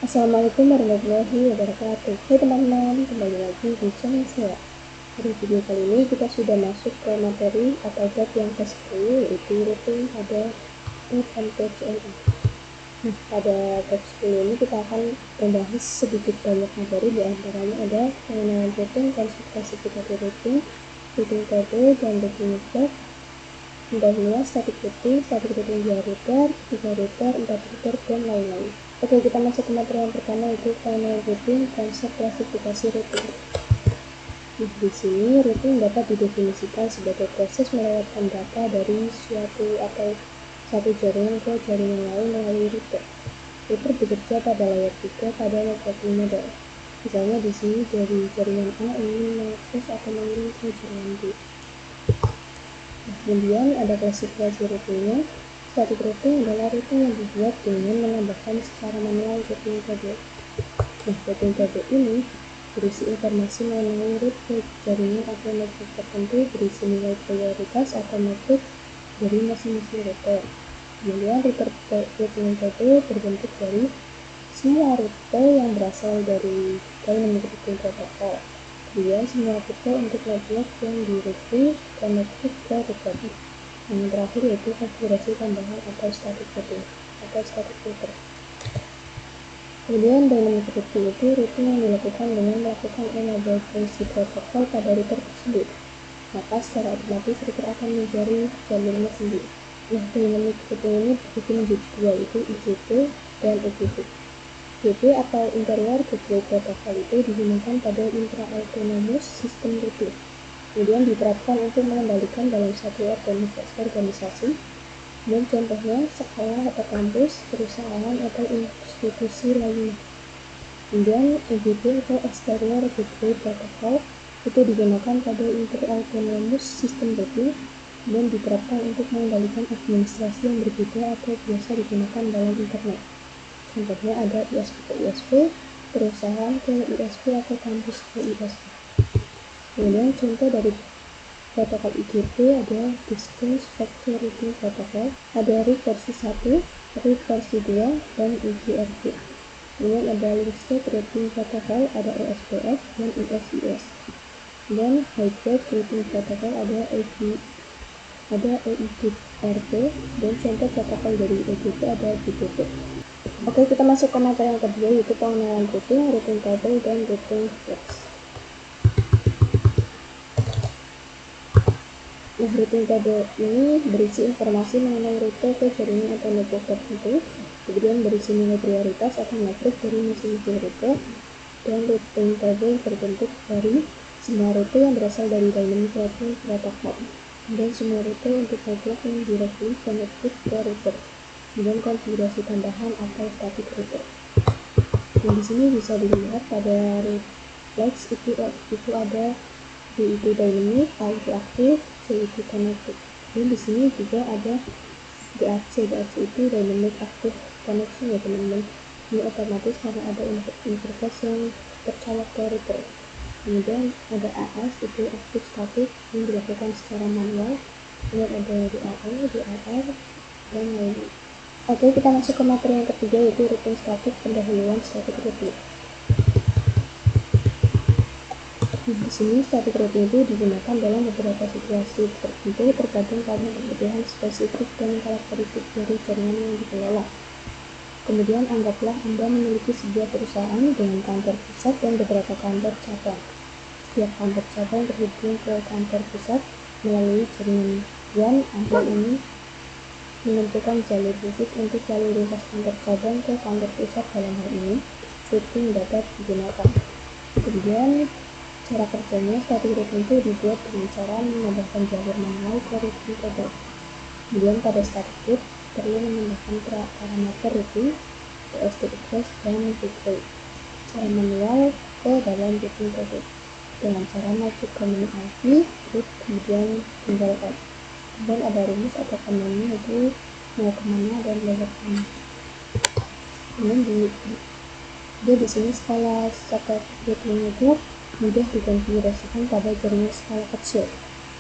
Assalamualaikum warahmatullahi wabarakatuh. Hai teman-teman, kembali lagi di channel saya. Pada video kali ini kita sudah masuk ke materi atau bab yang ke-10, yaitu routing pada FMPCNI. Nah, pada bab 10 ini kita akan membahas sedikit banyak materi, di antaranya ada pengenalan routing, konsep klasifikasi routing, routing table, dan routing network, pendahuluan static routing 2 router, 3 router, 4 router, dan lain-lain. Oke, kita masuk ke materi yang pertama, yaitu pengenalan routing, konsep klasifikasi routing. Nah, di sini routing dapat didefinisikan sebagai proses melewatkan data dari satu jaringan ke jaringan lain melalui router. Router bekerja pada layer 3 pada networking model. Misalnya di sini dari jaringan A ingin mengakses atau mengirim ke jaringan B. Nah, kemudian ada klasifikasi routingnya. Static routing adalah routing yang dibuat dengan menambahkan secara manual routing table. Nah, routing table ini berisi informasi mengenai route ke jaringan atau network tertentu, berisi nilai prioritas atau metrik dari masing-masing router. Kemudian routing table terbentuk dari semua rute yang berasal dari dynamic routing protocol. Kemudian semua rute untuk network yang di-routing connected ke router. Yang terakhir yaitu konfigurasi tambahan atau static routing atau static router. Kemudian dynamic routing itu routing yang dilakukan dengan melakukan enable fungsi protokol pada router tersebut. Maka secara otomatis router akan mencari jalurnya sendiri. Nah, dynamic routing ini dibagi menjadi dua, yaitu IGP dan EGP. IGP atau Interior Gateway Protocol itu digunakan pada intra-autonomous system routing. Kemudian diterapkan untuk mengendalikan dalam satu organisasi, dan contohnya sekolah atau kampus, perusahaan atau institusi lainnya. Kemudian EGP atau Exterior Gateway Protocol itu digunakan pada inter-autonomous system routing dan diterapkan untuk mengendalikan administrasi yang berbeda atau biasa digunakan dalam internet. Contohnya ada ISP ke ISP, perusahaan ke ISP atau kampus ke ISP. Kemudian contoh dari protokol IGP ada Distance Vector Routing Protocol, ada RIP versi 1, RIP versi 2, dan IGRP. Kemudian ada Link State Routing Protocol, ada OSPF dan ISIS. Dan Hybrid Routing Protocol ada EIGRP, dan contoh protokol dari EGP ada BGP. Oke, kita masuk ke materi yang kedua, yaitu pengenalan routing, routing table, dan routing flex. Nah, routing table ini berisi informasi mengenai rute ke jaringan atau network tertentu, kemudian berisi nilai prioritas atau metrik dari masing-masing rute, dan routing table terbentuk dari semua rute yang berasal dari dynamic routing protocol, dan semua rute untuk network yang directly connected ke router, dan konfigurasi tambahan atau static router. Yang di sini bisa dilihat pada flex itu ada D itu dynamic, A itu aktif, C itu connected. Dan di sini juga ada DAC itu dynamic active connection ya teman-teman. Ini otomatis karena ada interface yang tercolok ke router. Kemudian ada AS itu active static yang dilakukan secara manual. Kemudian ada DAE, DAR, dan lainnya. Oke, kita masuk ke materi yang ketiga, yaitu routing static, pendahuluan static routing. Di sini static routing itu digunakan dalam beberapa situasi tertentu tergantung pada kebutuhan spesifik dan karakteristik dari jaringan yang dikelola. Kemudian anggaplah Anda memiliki sebuah perusahaan dengan kantor pusat dan beberapa kantor cabang. Setiap kantor cabang terhubung ke kantor pusat melalui jaringan WAN. Anda ini menentukan jalur khusus untuk lalu lintas kantor cabang ke kantor pusat. Dalam hal ini, routing dapat digunakan. Kemudian cara kerjanya, static routing itu dibuat dengan cara menambahkan jalur manual ke routing table. Kemudian pada static route perlu menambahkan parameter routing, PST address, dan gateway. Cara manual ke dalam routing table dengan cara masuk ke menu IP, root, kemudian tinggal add. Kemudian ada rumus atau komennya itu mau kemana dan lewat mana. Kemudian di sini skala static routing itu mudah dikonfigurasikan pada jaringan skala kecil,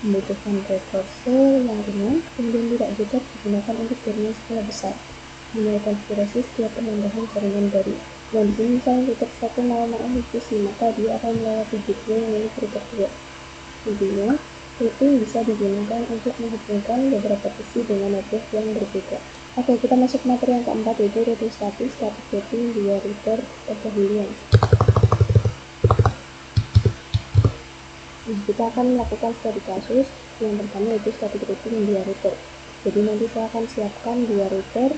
membutuhkan reverser yang ringan, kemudian tidak cocok digunakan untuk jaringan skala besar. Mulai konfigurasi setiap penambahan jaringan baru. Dan di sini misalnya router 1 mau mengedukasi, maka dia akan melewati gateway milik router 2. Intinya, routing bisa digunakan untuk menghubungkan beberapa PC dengan network yang berbeda. Oke, kita masuk materi yang keempat, yaitu routing static routing via router pendahuluan. Kita akan melakukan studi kasus yang pertama, yaitu static routing via router. Jadi nanti saya akan siapkan 2 router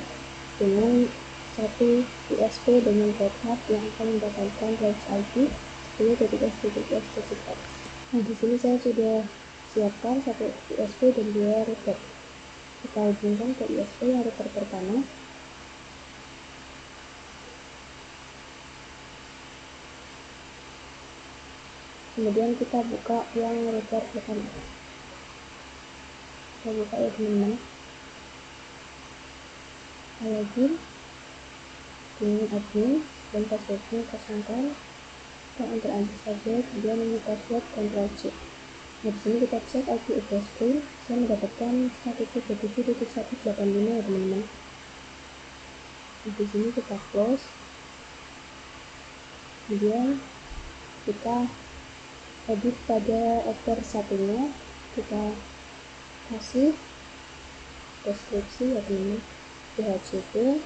dengan satu USB dengan red hat yang akan mendapatkan range IP 10.s.s.x. Nah, di sini saya sudah siapkan satu USB dan 2 router. Kita hubungkan ke USB yang router pertama. Kemudian kita buka yang router pertama. Kita buka ya teman-teman. Login dengan admin dan passwordnya kosongkan. Kita enter saja, kemudian ini password Ctrl+C. Nah, di sini kita cek IP address string. Saya mendapatkan 137.185 ya teman-teman. Di sini kita close. Kemudian kita edit pada ekor satunya, kita kasih deskripsi ya teman-teman, DHCP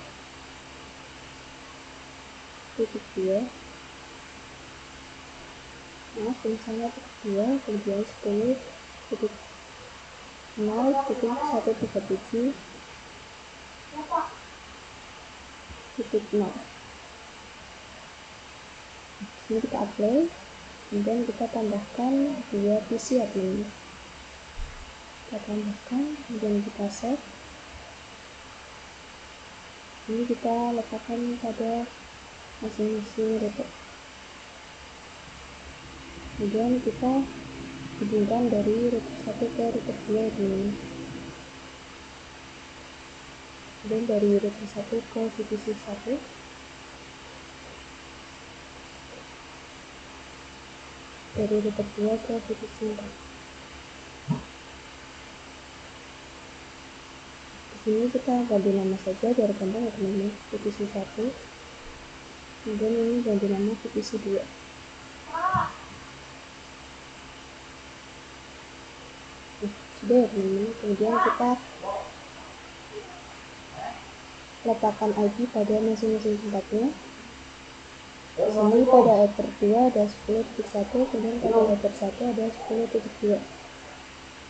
titik 2, misalnya titik 2, kemudian 10 titik 0 titik 137 titik 0. Ini kita apply, kemudian kita tambahkan 2 PC ya teman-teman. Kita tambahkan, kemudian kita save. Ini kita letakkan pada masing-masing router. Kemudian kita hubungkan dari router 1 ke router 2 ya teman-teman. Kemudian dari router 1 ke VPC 1, dari router 2 ke VPC 4. Di sini kita ganti nama saja biar gampang ya teman-teman, VPC 1. Kemudian ini ganti nama VPC 2. Sudah ya teman-teman. Kemudian kita letakkan IP pada masing-masing tempatnya. Di sini pada ether 2 ada 10.1, kemudian pada ether 1 ada 10.2.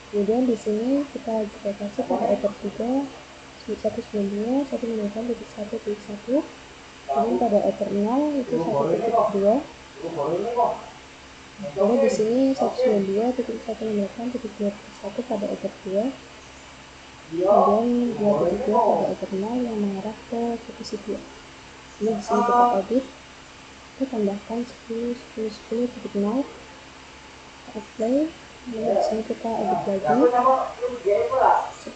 Kemudian di sini kita juga kasih pada ether 3 192 198.1.1, kemudian pada ether 0 itu 1.2. Kemudian di sini 192.168.2.1 pada ether 2. Kemudian 2.2 pada ether 0 yang mengarah ke VPC 2. Ini di sini kita edit, kita tambahkan 10 10 10.0, apply. Lalu di sini kita edit lagi 10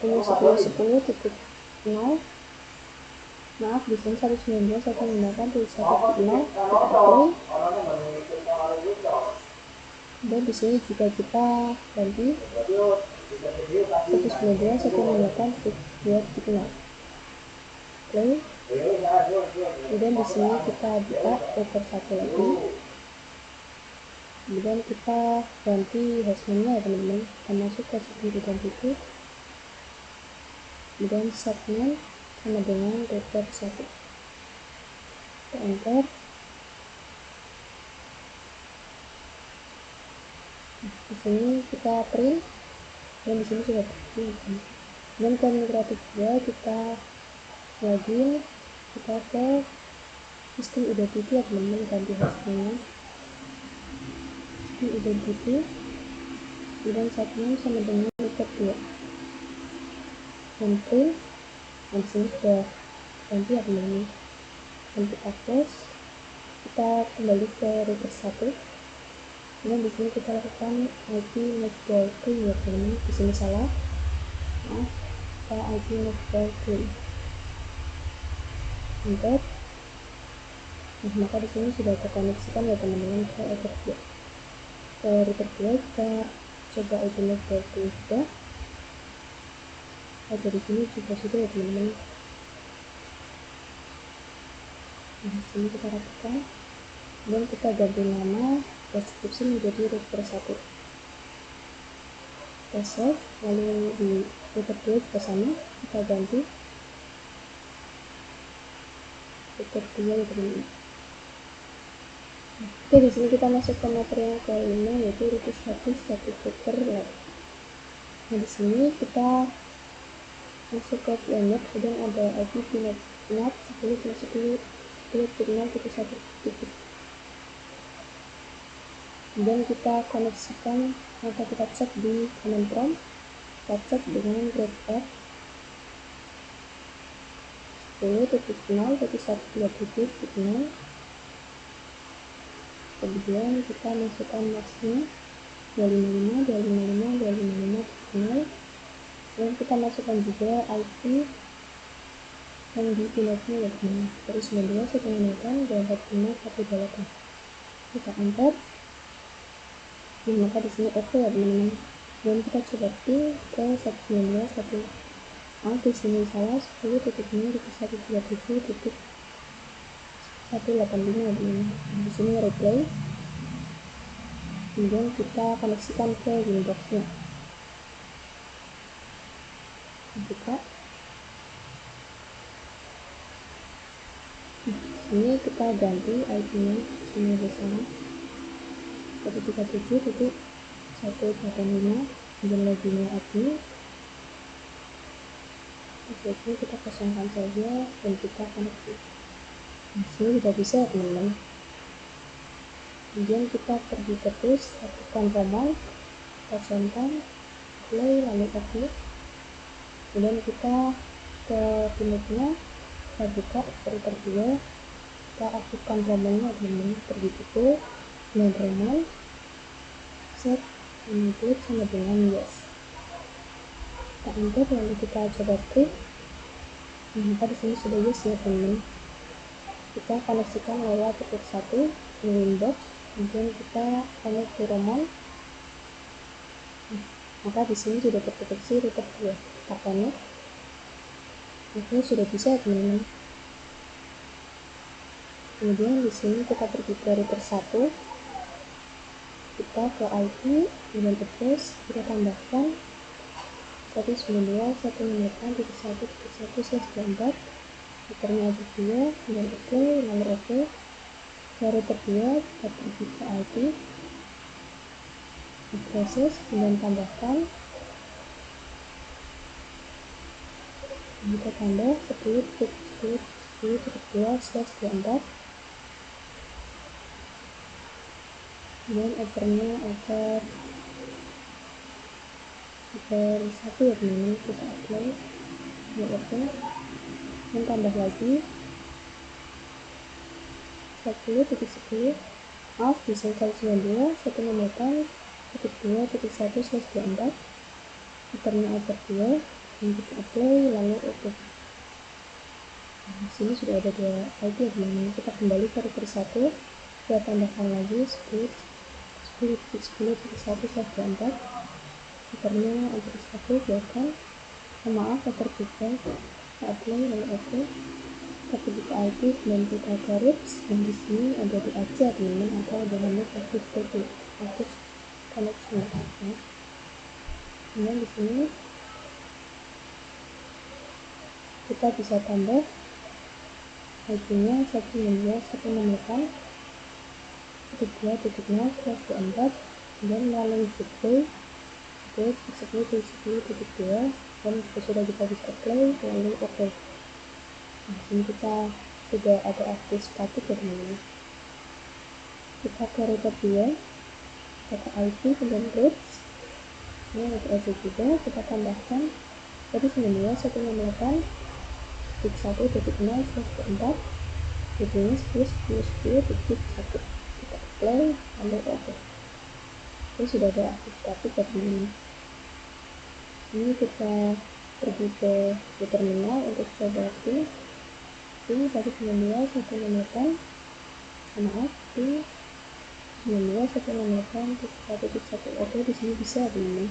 10 10.0. Maaf, di sini 192 198.1.0, kita apply. Dan di sini juga kita ganti 192 198.2.0. Play. Kemudian di sini kita buka router 1 lagi. Kemudian kita ganti hostname-nya ya teman-teman. Kita masuk ke security identity. Kemudian segment sama dengan router 1. Kita enter. Di sini kita print. Dan di sini sudah print. Dan ke migratif 2 kita login, kita ke sistem identity ya teman-teman, ganti hostname, sistem identity, kemudian segment sama dengan router 2. Dan print. Dan sini sudah ganti ya teman-teman. Dan kita close, kita kembali ke router 1. Kemudian di sini kita lakukan IP network clean ya teman-teman. Di sini salah, maaf, kita IP network clean. Enter. Nah, maka di sini sudah terkoneksikan ya teman-teman ke router 2. Ke router 2 kita coba IP network clean juga. Ada di sini juga sudah ya teman-teman. Nah, di sini kita rapikan dan kita ganti nama deskripsi menjadi router 1. Kita save, lalu di router 2 juga sama, kita ganti router 2 ya teman-teman. Oke, di sini kita masuk ke materi yang kelima, yaitu router 1 static router lab. Nah, di sini kita masuk ke VMware, kemudian ada IP NAT 10.10.10.1. Kemudian kita koneksikan atau kita cek di command prompt, kita cek dengan read 10.0.1.0. Kemudian kita masukkan masknya 255.255.255.0, dan kita masukkan juga IP yang di pinatnya yakni 92.168.245.128. Kita enter. Nah, maka di sini oke ya teman-teman. Dan kita coba ping ke 192.1. Di sini salah 10.0.127.185 ya teman-teman. Di sini replay. Kemudian kita koneksikan ke Windows-nya. Buka. Ini kita ganti IP-nya, ini bersama 137.185, kemudian login admin. Jadi kita kosongkan saja dan kita koneksi. Nah, sini sudah bisa teman-teman. Kemudian kita pergi ke tools, aktifkan romal, kita centang, play, lalu oke. Kemudian kita ke pinutnya, kita buka router 2, kita aktifkan romalnya teman-teman, pergi ke tool, dan romal, set, klik sama dengan yes. Kita enter, lalu kita coba klik. Nah, maka di sini sudah yes ya teman-teman. Kita koneksikan lewat router 1 ke Windows, kemudian kita connect ke romal. Maka di sini sudah terdeteksi router 2. Kita connect. Oke, sudah bisa teman-teman. Kemudian di sini kita pergi ke router 1, kita ke IP, kemudian address, kita tambahkan 192.168.1.1/24, routernya ada 2, dan oke, lalu oke. Ke router 2, kita pergi ke IP, addresses, kemudian tambahkan, kita tambah 10.10.10.2/24, kemudian overnya over 1 ya teman-teman. Kita apply, ya oke, dan tambah lagi 10.10, maaf disingkat 92.168.2.1/24, routernya over 2, dan kita apply, lalu oke. Nah, di sini sudah ada 2 IP ya teman-teman. Kita kembali ke router 1, kita tambahkan lagi 10.10.1/24, routernya over 1, biarkan, maaf over 3, kita apply, lalu oke. Kita pergi ke IP dan kita ke roots, dan di sini ada di aja teman-teman, atau dengan active connection. Kemudian di sini kita bisa tambah IP-nya 192.168.2.0/24, dan melalui gateway 10.10.10.2, dan sudah kita bisa play, lalu oke. Nah, sini kita sudah ada aktif static ya teman-teman. Kita ke router 2, kita ke IP dan roots, ini ada aja juga, kita tambahkan tadi 192.168.1.0/24, jadinya 10.10.10.1. Kita play, lalu oke. Ini sudah ada aktif static ya teman-teman. Ini kita pergi ke terminal untuk coba ping 192.168, maaf, ping 192.168.1.1. Oke, di sini bisa teman-teman.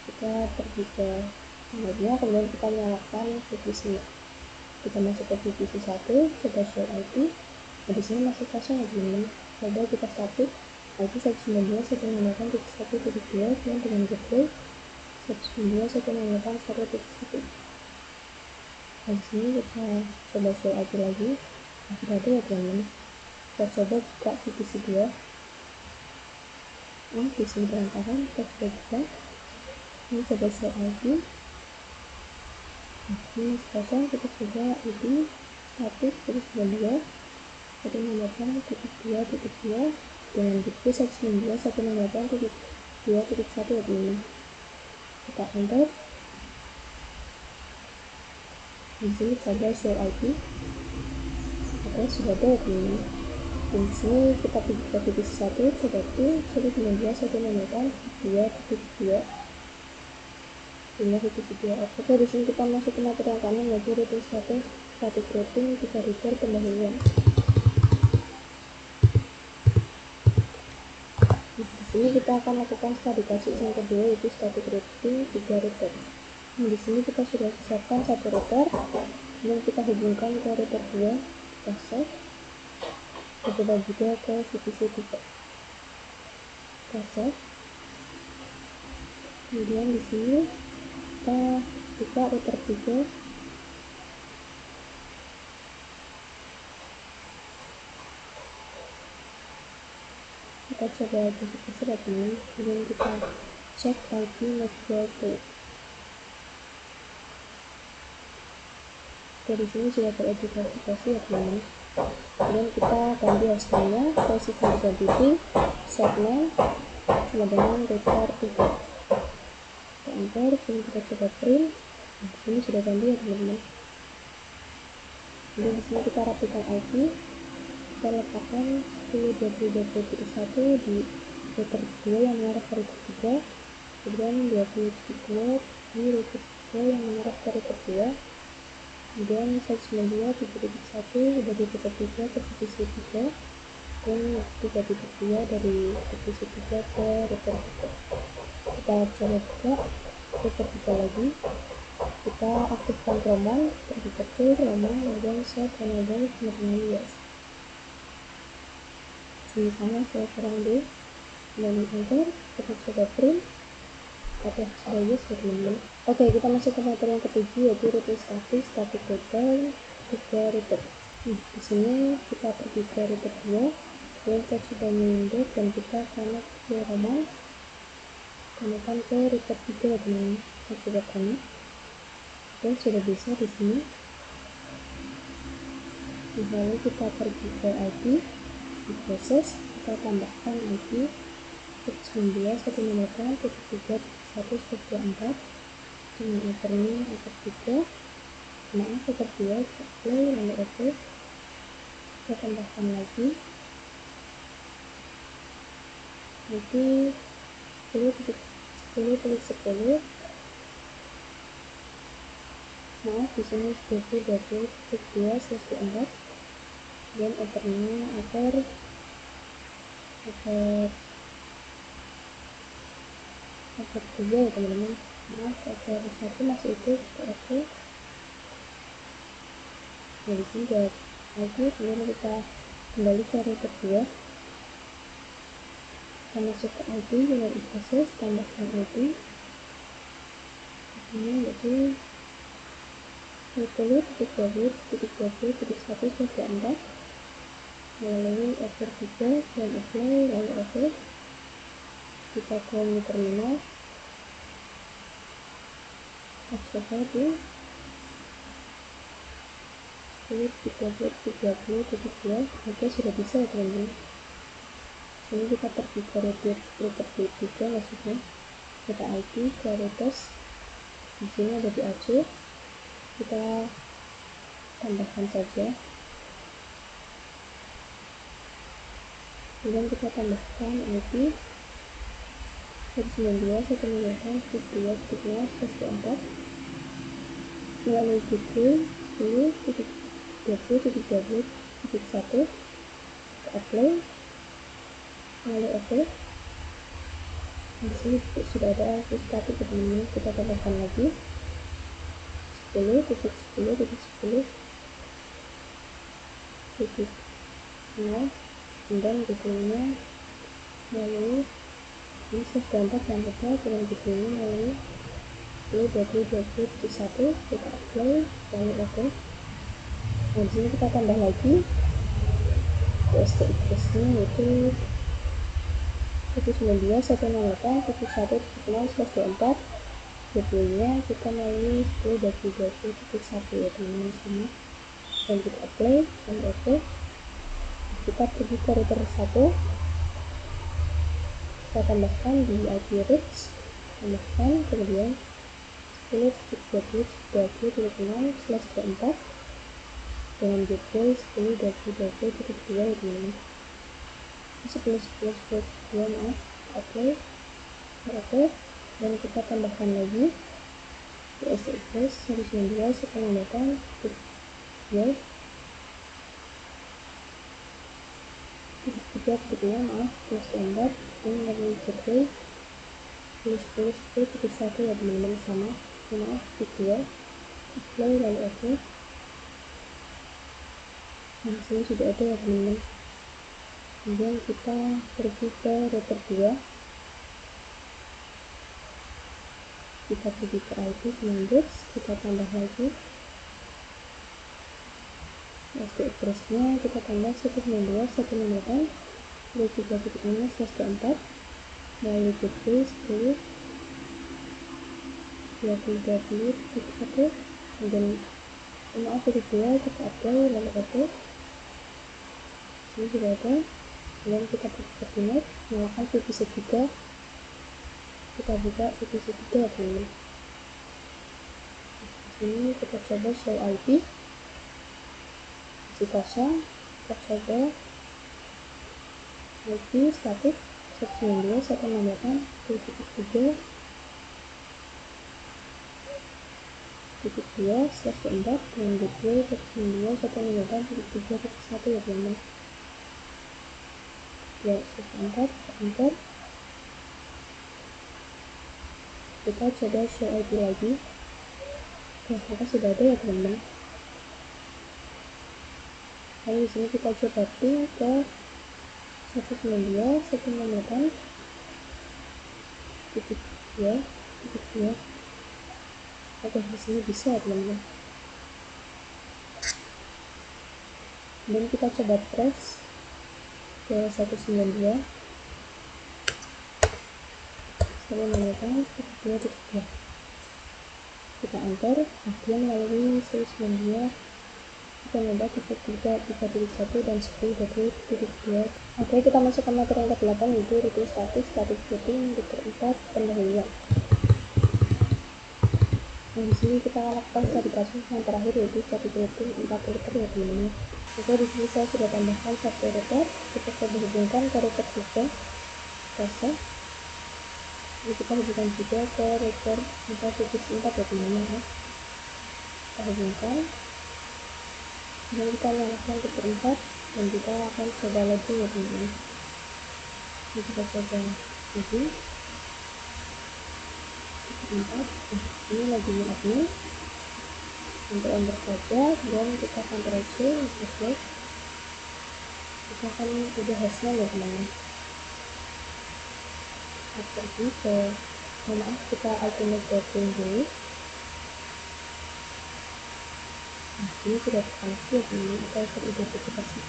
Kita pergi ke nomornya, kemudian kita nyalakan switch-nya. Kita masuk ke divisi 1, coba show IP. Nah, di sini masih kosong ya teman-teman. Coba kita static IP 192.168.1.2 dan dengan gateway 192.168.1.1. Nah, di sini kita coba show IP lagi. Nah, sudah ada ya teman-teman. Kita coba buka divisi 2. Nah, di sini berantakan, kita coba buka. Ini coba show IP. Nah, ini masih kosong, kita coba IP static terus 2 168.2.2 dengan gateway 192.168.2.1 ya teman-teman. Kita enter. Di sini coba show IP. Oke, sudah ada ya teman-teman. Di sini kita pergi ke divisi 1, coba itu 192.168.2.2 Oke, di sini kita masuk ke material kanan yaitu routing status, static routing, kita repair pendahuluan. Di sini kita akan lakukan studi kasus yang kedua yaitu static routing 3 router. Nah, di sini kita sudah siapkan satu router, kemudian kita hubungkan ke router 2, kita set, kita coba juga ke divisi 3, kita set. Kemudian di sini kita buka router 3, kita coba verifikasi datanya, kemudian kita cek IP network page. Oke, di sini sudah teridentifikasi ya teman-teman. Kemudian kita ganti hostnya, posisi identity, segment, sama dengan router 3. Kita enter, kemudian kita coba print. Nah, di sini sudah ganti ya teman-teman. Kemudian di sini kita rapikan IP, kita letakkan 10.20.21 di router 2 yang mengarah ke router 3, kemudian 20.2 di router 3 yang mengarah ke router 2, kemudian 192.1 dari router 3 ke divisi 3 dan 3.2 dari divisi 3 ke router 3. Kita coba buka router 3 lagi, kita aktifkan roman, pergi ke tool, roman, kemudian set enable kemudian yes. Sini sama saya kurang D, dan enter, kita coba print. Oke, sudah yes ya teman-teman. Oke, kita masuk ke materi yang ketujuh yaitu routing static, static router, 3 router. Di sini kita pergi ke router 2, dan kita coba mengunduh dan kita connect ke roman, konekkan ke router 3 ya teman-teman. Kita coba connect. Oke, sudah bisa di sini. Lalu kita pergi ke IP, di proses, kita tambahkan IP 192.168.3.1.24 dengan ethernya ether 3, maaf ether 2, kita play lalu oke. Kita tambahkan lagi IP 10.10.10, maaf di sini 20.20.2/4, dan ethernya ether 3 ya teman-teman. Maaf, ether 1 masih itu, kita oke. Nah, di sini buat IP, kemudian kita kembali ke router 2, kita masuk ke IP dengan proses, tambahkan IP ini yaitu 20.20.20.1/4, lalu ether 3 dan apply lalu oke. Kita ke terminal, kita coba di 10.30.30.2. Oke, sudah bisa ya teman-teman. Ini kita pergi ke router 3 maksudnya, kita IP ke routers, di sini ada di AC, kita tambahkan saja, kemudian kita tambahkan IP 192.168.2.4 melalui gateway 10.20.20.1, kita apply lalu oke. Di sini sudah ada static teman-teman. Kita tambahkan lagi 10.10.10 titik 0, kemudian dipilihnya melalui ini /4 yang kedua dengan dipilih melalui 10/20/20/1, kita apply lalu oke. Nah disini kita tambah lagi STX nya yaitu 192.168.1.0/24. dipilihnya kita melalui 10/20/20/1 ya teman-teman semua, dan kita apply dan oke. Kita pergi ke router 1, kita tambahkan di IP reach, tambahkan kemudian 10.20.20.0/24 dengan gateway 10.20.20.2 ya teman-teman. 10.10.2 maaf, oke, oke, dan kita tambahkan lagi di STX 192.168.2 3.2 maaf, plus 4 ini dari gateway 10.10.10.1 ya teman-teman, sama maaf /2 apply lalu oke. Nah sini sudah ada ya teman-teman. Kemudian kita pergi ke router 2, kita pergi ke IP command, kita tambah lagi STX nya, kita tambah 192.168.3.0/24 melalui gateway 10.20.20.1, kemudian maaf titik 2 kita apply lalu oke. Ini sudah ada. Kemudian kita pergi ke VNet, nyalakan VPC 3, kita buka VPC 3 ya teman-teman. Ini kita coba show IP isi kosong, kita coba IP static 192.168.2.2/4 dengan gateway 192.168.3.1 ya teman-teman. Ya, /4 enter. Kita coba show IP lagi. Ternyata sudah ada ya teman-teman. Lalu di sini kita coba ping ke 192.168.2.2. Oke, di sini bisa ya teman-teman. Dan kita coba press ke 192.168.2.2. Kita enter, kemudian melalui 192 kita menambah 3.1 dan 10.2. Oke, kita masuk ke materi yang ke-8 yaitu routing static routing router 4 pendahuluan. Nah, di sini kita lakukan studi kasus yang terakhir yaitu static routing 4 router ya teman-teman. Oke, di sini saya sudah tambahkan satu router, kita coba hubungkan ke router 3 proses. Jadi kita hubungkan juga ke router 4.4 ya teman-teman. Kita hubungkan, dan kita nyalakan router 4 dan kita akan coba loading ya teman-teman. Jadi kita coba loading 4. Ini lagi admin, untuk enter saja, dan kita Ctrl C untuk close. Kita akan ubah hostnya ya teman-teman. Pergi ke maaf, kita alternate routing dulu. Nah, ini sudah terkoneksi ya teman-teman, kita teridentifikasi.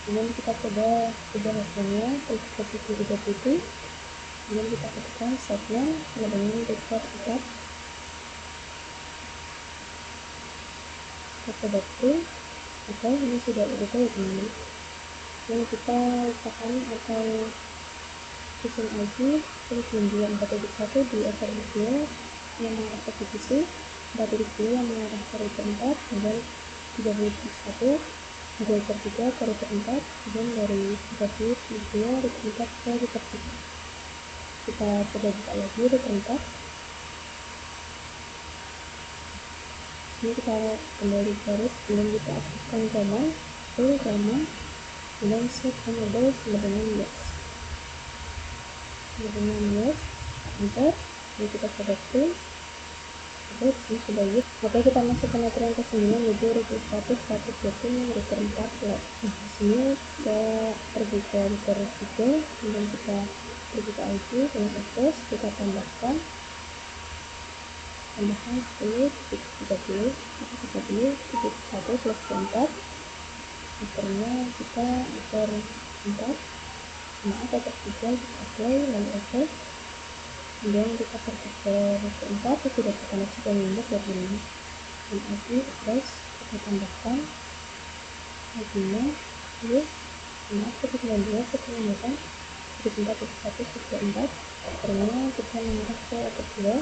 Kemudian kita coba ubah hostnya untuk posisi 30. Kemudian kita ketikkan setnya dengan router 4. Kita coba print. Oke, ini sudah berubah ya teman-teman. Dan kita letakkan atau session IP 192.4.1 di SRX 2 yang mengarah ke VPC, 4.2 yang mengarah ke router 4, kemudian 31 dari router 3 ke router 4, kemudian dari 32 router 4 ke router 3. Kita coba buka lagi router 4. Ini kita kembali ke root, kemudian kita aktifkan command kemudian set enable dengan yes, enter. Jadi kita coba print. Oke, ini sudah ya. Oke, kita masuk ke materi yang ke-9, yaitu router 1 setting router 4 flat. Nah, di sini kita pergi ke router 3, kemudian kita pergi ke IP dengan address, kita tambahkan 10.30.1/4, meternya kita meter 4, maaf meter 3, kita apply lalu oke. Kemudian kita pergi ke router 4, sudah kita masukkan Windows dari ini dan IP address kita tambahkan IP-nya dulu, maaf 192.168.1.4, meternya kita mengarah ke router 2,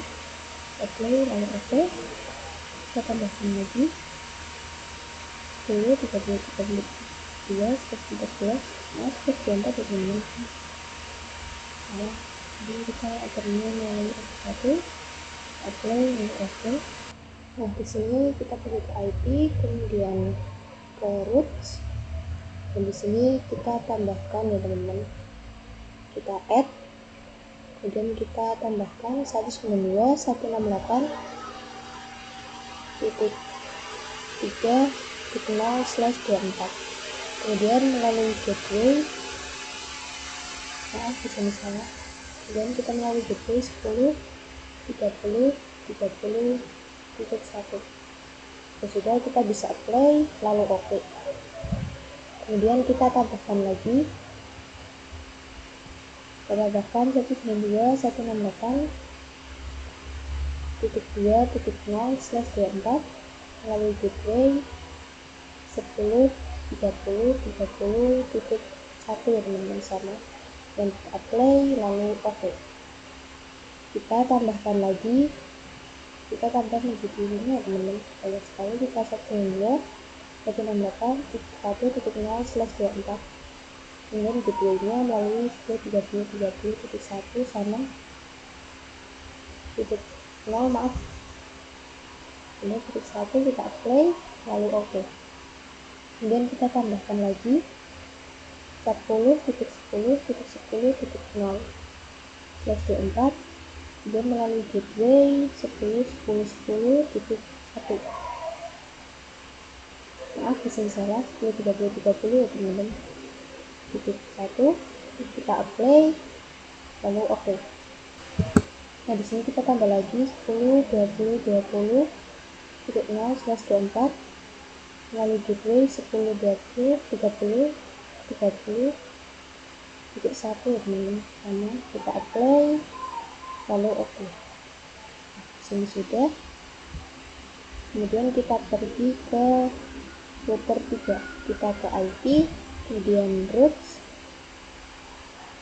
apply lalu oke. Kita tambahkan lagi 10, 30, 32, 114, maaf 124 dari ini. Nah, jadi kita aturnya melalui F1, apply lalu oke. Nah, di sini kita pergi ke IP, kemudian ke roots, dan di sini kita tambahkan ya teman-teman, kita add, kemudian kita tambahkan 192.168.3.0/24, kemudian melalui gateway, maaf di sini salah, kemudian kita melalui gateway 10, 30, 30.1. Sudah, kita bisa apply lalu oke. Kemudian kita tambahkan lagi, kita tambahkan 192.168.2.0/24 melalui gateway 10, 30, 30.1 ya teman-teman, sama, dan kita apply lalu oke. Kita tambahkan lagi, kita tambah menjadi ini ya teman-teman, banyak sekali, kita 192.168.1.0/24, kemudian gateway-nya melalui 30.30.1 sama titik 0, maaf, kemudian titik 1 kita apply lalu oke. Kemudian kita tambahkan lagi 10.10.10.0/24, kemudian melalui gateway 10.10.10.1, maaf disini salah, 10.30.30 ya teman-teman, titik 1 kita apply lalu oke. Nah, di sini kita tambah lagi 10.20.20.0/24 melalui gateway 10.20.30.30.1 ya teman-teman, sama, kita apply lalu oke. Di sini sudah. Kemudian kita pergi ke router 3, kita ke IP, kemudian roots.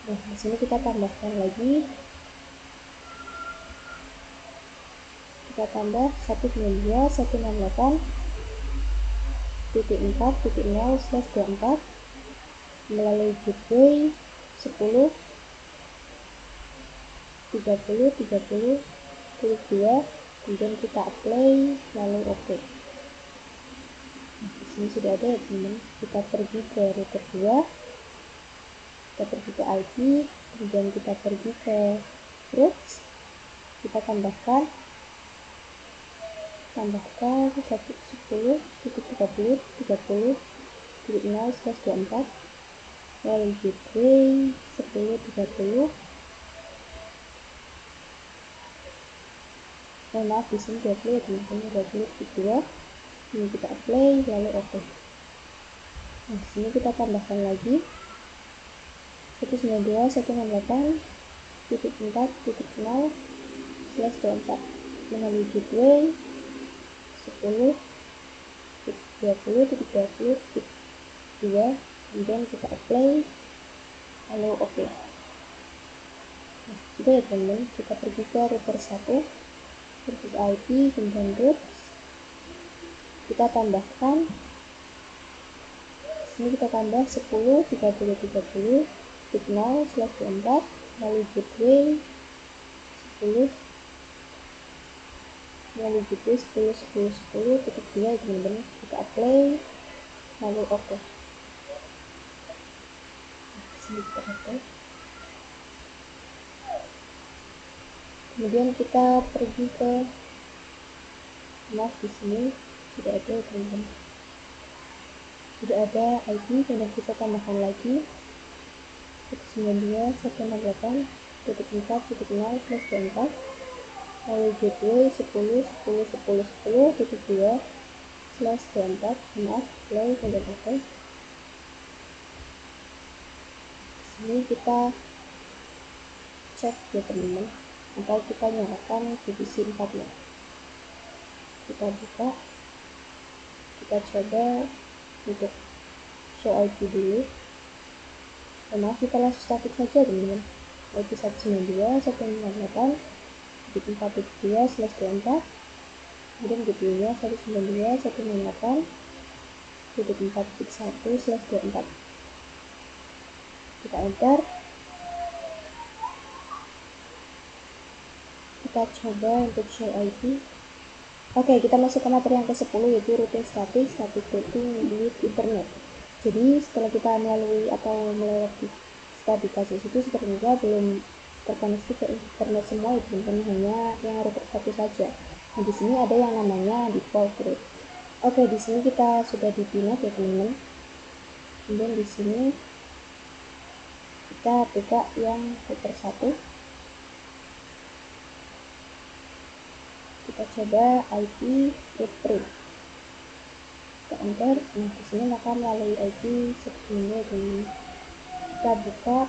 Nah, di sini kita tambahkan lagi, kita tambah 192.168.4.0/24 melalui gateway 10, 30, 30.2, kemudian kita apply lalu oke. Nah, di sini sudah ada ya teman-teman. Kita pergi ke router 2, kita pergi ke IP, kemudian kita pergi ke roots, kita tambahkan 110.30.30.0/24 melalui gateway 10.30. Maaf di sini 20 ya teman-teman, 20.2, ini kita apply lalu oke. Nah, di sini kita tambahkan lagi 192.168.4.0/24 melalui gateway 10, 20.20.2, kemudian kita apply lalu oke. Nah, sudah ya teman-teman, kita pergi ke router 1, pergi ke IP, kemudian roots, kita tambahkan, ini kita tambah 10.30.30.0/24 melalui gateway 10, melalui gateway 10.10.10.2 teman-teman, kita apply lalu oke. Sini kita apply. Kemudian kita pergi ke Nah, di sini tidak ada teman-teman, tidak ada ID, kemudian kita tambahkan lagi 192.168.4.0/24, lalu gateway 10.10.10.10.2/24, maaf, play, kemudian oke. Ini kita cek ya teman-teman, atau kita nyalakan divisi 4 nya. Kita buka, kita coba untuk show IP dulu. Maaf, kita langsung statik saja teman-teman. IP 192.168.4.2/24, kemudian gateway-nya 192.168.4.1/24. Kita enter, kita coba untuk show IP. Oke, kita masuk ke materi yang ke-10, yaitu routing static routing with internet. Jadi setelah kita melalui atau melewati static kasus itu, sebenarnya belum terkoneksi ke internet semua, itu hanya yang router satu saja. Nah, di sini ada yang namanya default route. Oke, di sini kita sudah di pinet ya teman-teman. Kemudian di sini kita buka yang router 1. Kita coba IP footprint. Kita enter. Nah, di sini maka melalui IP sebelumnya ini kita buka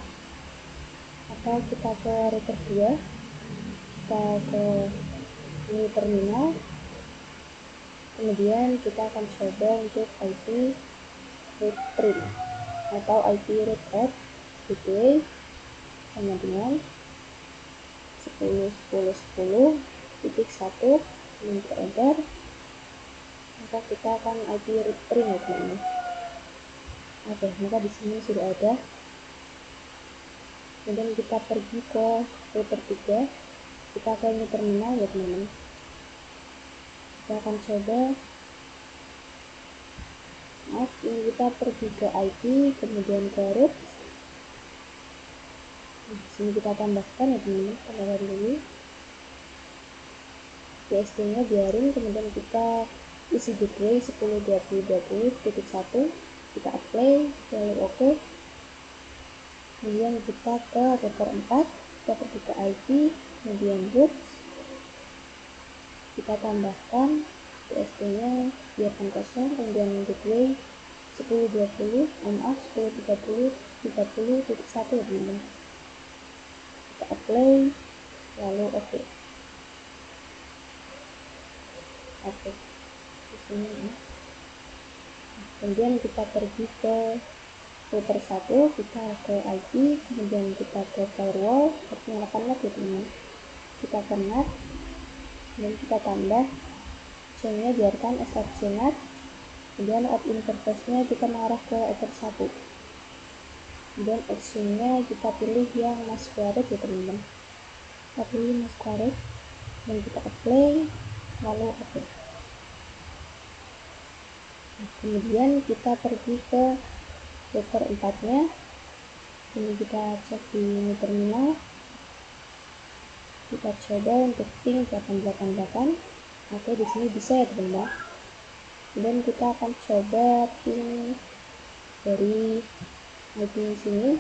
atau kita ke router 2, kita ke ini terminal, kemudian kita akan coba untuk IP footprint atau IP root app gateway sama dengan 10.10.10.1, kemudian kita enter, maka kita akan IP root print ya teman-teman. Oke, maka di sini sudah ada. Kemudian kita pergi ke router 3, kita ke ini terminal ya teman-teman. Kita akan coba, maaf, ini kita pergi ke IP, kemudian ke root. Nah, sini kita tambahkan ya teman-teman, tambahkan dulu PST nya biarin, kemudian kita isi gateway 10.20.20.1, kita apply, lalu oke. Kemudian kita ke router 4, kita pergi ke IP, kemudian root, kita tambahkan PST nya biarkan kosong, kemudian gateway 10.20, maaf 10.30.30.1 ya teman-teman. Kita apply, lalu oke. Oke, di sini ya. Kemudian kita pergi ke router 1, kita ke IP, kemudian kita ke firewall, nyalakan NAT ya teman-teman. Kita ke NAT, dan kita tambah chain-nya biarkan SRC NAT, kemudian out interface-nya kita mengarah ke ether 1, kemudian action-nya kita pilih yang masquerade ya teman-teman. Kita pilih masquerade dan kita apply, lalu oke. Nah, kemudian kita pergi ke router 4 nya, ini kita cek di terminal, kita coba untuk ping 888. Oke, di sini bisa ya teman-teman. Kemudian kita akan coba ping dari IP sini,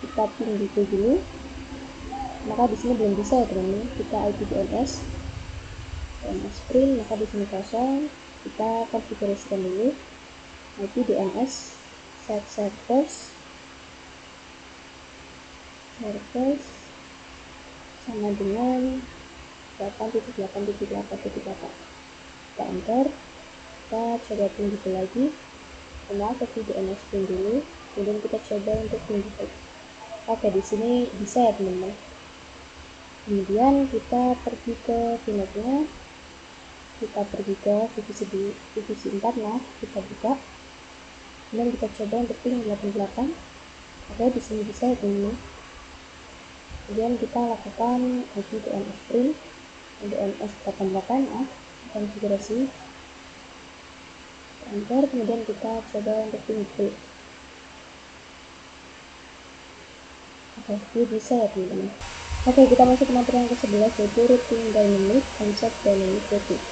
kita ping gitu dulu, maka di sini belum bisa ya teman-teman. Kita IP DNS print, maka di sini kosong. Kita konfigurasikan dulu IP DNS set servers sama dengan 8.8.8.8. Kita enter, kita coba ping gitu lagi, maaf tapi DNS ping dulu, kemudian kita coba untuk ping gitu. Oke, di sini bisa ya teman-teman. Kemudian kita pergi ke pinetnya, kita pergi ke divisi 4, nah kita buka, kemudian kita coba untuk ping 88. Oke, di sini bisa ya teman-teman. Kemudian kita lakukan IP DNS print DNS 88, konfigurasi, enter, kemudian kita coba untuk ping dulu. Oke, ini bisa ya teman-teman. Oke, kita masuk ke materi yang ke-11, yaitu routing dynamic, konsep dynamic routing.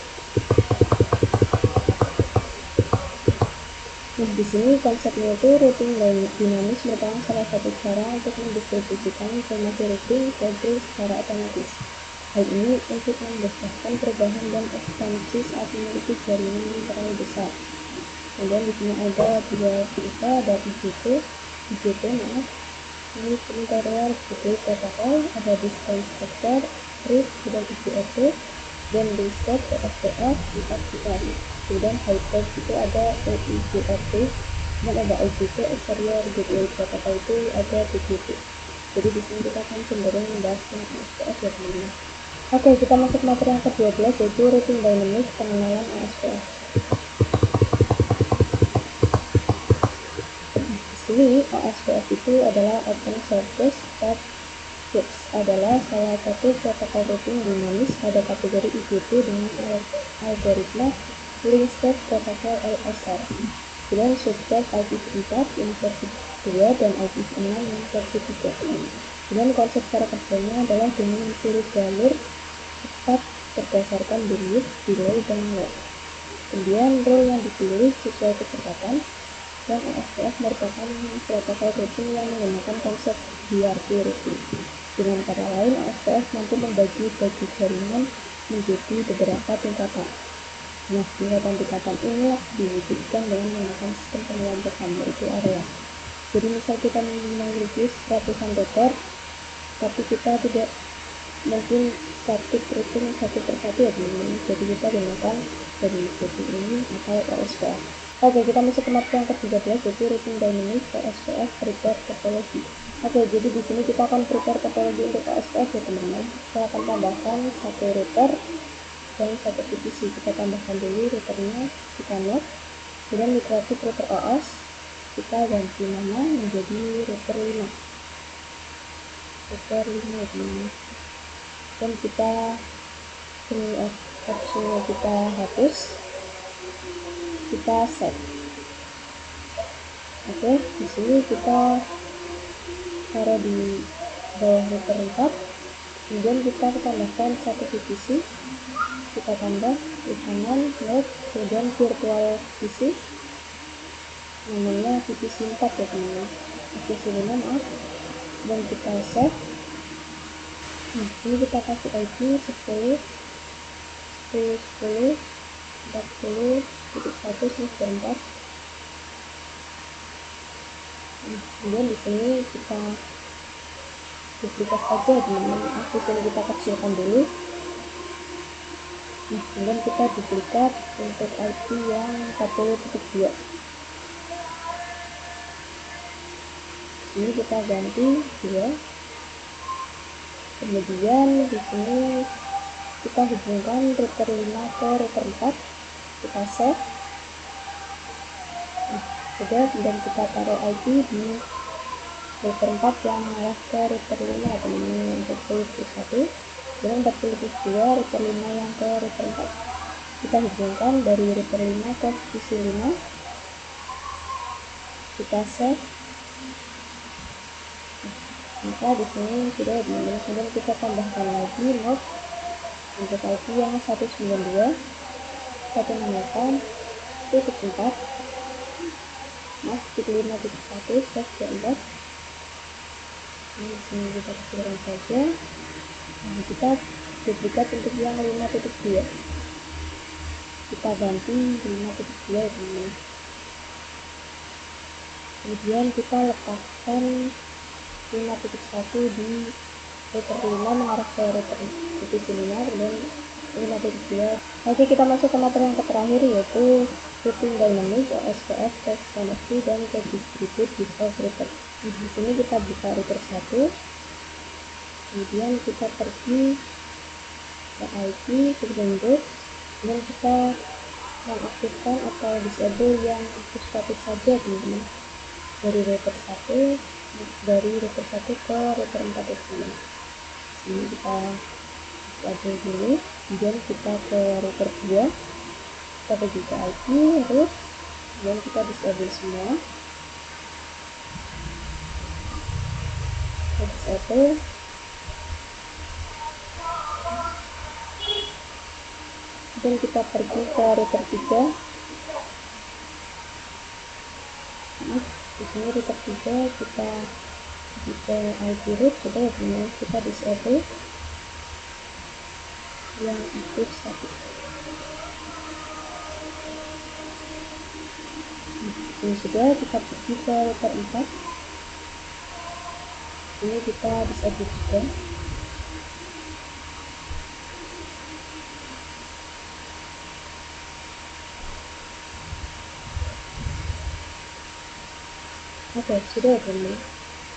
Nah, di sini konsepnya itu routing dinamis merupakan salah satu cara untuk mendistribusikan informasi routing schedule secara otomatis. Hal ini untuk memudahkan perubahan dan ekspansi saat memiliki jaringan yang terlalu besar. Kemudian di sini ada dua tipe, ada IGP, ini interior gateway protocol, ada distance vector, RIP, dan IGRP, dan reset OSPF, IFTF. Kemudian high-tech itu ada EIGRP, dan ada IGP, exterior gateway protocol itu ada BGP. Jadi di sini kita akan cenderung membahas tentang OSPF ya teman-teman. Oke, kita masuk materi yang ke-12 yaitu routing dynamics, pengenalan OSPF. Di sini OSPF itu adalah Open Service Web Groups, adalah salah satu protokol routing dinamis pada kategori IGP dengan algoritma Link State Protocol LSR. Kemudian subset IPv4 yang versi 2 dan IPv6 yang versi 3. Kemudian konsep cara kerjanya adalah dengan mencuri jalur cepat berdasarkan bandwidth, delay, dan load. Kemudian rule yang dipilih sesuai kecepatan, dan OSPF merupakan protokol routing yang menggunakan konsep hierarchy routing. Dengan kata lain, OSPF mampu membagi jaringan menjadi beberapa tingkatan. Nah, tingkatan-tingkatan inilah diwujudkan dengan menggunakan sistem pengelompokan, yaitu area. Jadi misal kita memiliki ratusan router, tapi kita tidak mungkin static routing satu persatu ya teman-teman. Jadi kita gunakan dari routing ini atau OSPF. Oke, kita masuk ke materi yang ke-13 yaitu routing dynamics OSPF prepare topology. Oke, jadi di sini kita akan prepare topologi untuk OSPF ya teman-teman. Saya akan tambahkan satu router dan satu VPC. Kita tambahkan dulu routernya, kita note, kemudian migrasi router OS, kita ganti nama menjadi router 5 ya teman-teman. Dan kita ini optionnya kita hapus, kita save. Oke, di sini kita taruh di bawah router 4, kemudian kita tambahkan satu VPC, kita tambah di kanan node, kemudian virtual VPC namanya VPC 4 ya teman-teman, VPC 5 maaf, dan kita save. Nah, ini kita kasih IP 10 10 10 40.1/4. Kemudian di sini kita duplikat saja teman-teman. Di sini kita kecilkan dulu. Nah, kemudian kita duplikat untuk IP yang 40.2. Ini kita ganti 2. Kemudian di sini kita hubungkan router 5 ke router 4. Kita save. Sudah, dan kita taruh IP di router 4 yang mengarah ke router 5 teman-teman, 40.1, dan 40.2 router 5 yang ke router 4. Kita hubungkan dari router 5 ke VPC 5. Kita save. Maka di sini sudah teman-teman. Kemudian kita tambahkan lagi node untuk IP yang 192 168 titik 4 titik 5.1 /4. Ini di sini kita kecilkan saja. Nah, kita duplikat untuk yang 5.2. Kita ganti 5.2 ya teman-teman. Kemudian kita lepaskan 5.1 di router 5 mengarah ke router VPC 5 dan 5.2. Oke, kita masuk ke materi yang terakhir yaitu routing dynamics OSPF test chemistry dan ke distribute default router. Di sini kita buka router 1, kemudian kita pergi ke IP, ke bentuk, dan kita mengaktifkan atau disable yang aktif status saja teman-teman, dari router 1 ke router 4 ya teman-teman. Ini kita disable dulu, kemudian kita ke router 2, kita pergi ke IP, root, dan kita disable semua. Kita disable. Dan kita pergi ke router 3, Nah, di sini router 3 kita jika IP root sudah ya teman, kita disable yang aktif static. Ini sudah, kita pergi ke router 4, ini kita disable juga. Oke, sudah ya teman.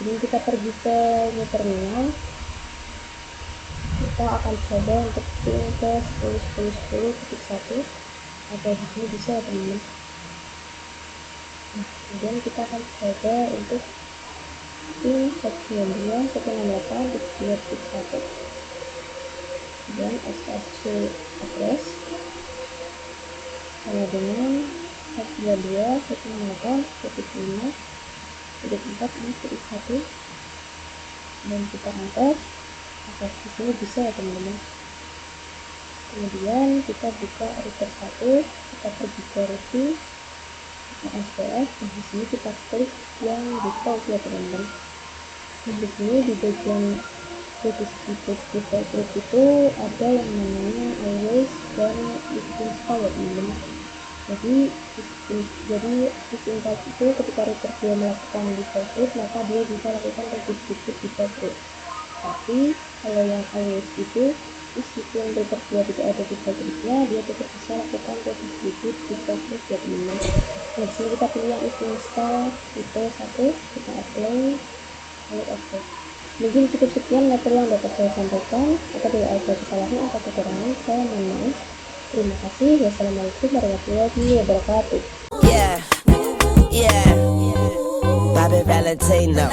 Jadi kita pergi ke new terminal, kita akan coba untuk ping ke 10.10.10.1. Oke, di sini bisa ya teman. Nah, kemudian kita akan coba untuk ping 192.168.2.1 dan SSC address sama dengan 192.168.2.5.4.1 dan kita enter. Oke, di sini bisa ya teman-teman. Kemudian kita buka router 1, kita pergi ke routing SPS, dan di sini kita klik yang default ya teman-teman. Nah, di sini di bagian default root itu ada yang namanya always dan is install ya teman-teman. Jadi is install itu ketika router dia melakukan default root, maka dia bisa lakukan register default root. Tapi kalau yang always itu, meskipun router dia tidak ada default rootnya, dia tetap bisa lakukan register default root ya teman-teman. Nah, di sini kita pilih yang is install tipe 1, kita apply, lalu oke. Mungkin cukup sekian materi yang dapat saya sampaikan. Apabila ada kesalahan atau kekurangan, saya mohon maaf. Terima kasih. Wassalamualaikum warahmatullahi wabarakatuh. Yeah, yeah. Bobby Valentino.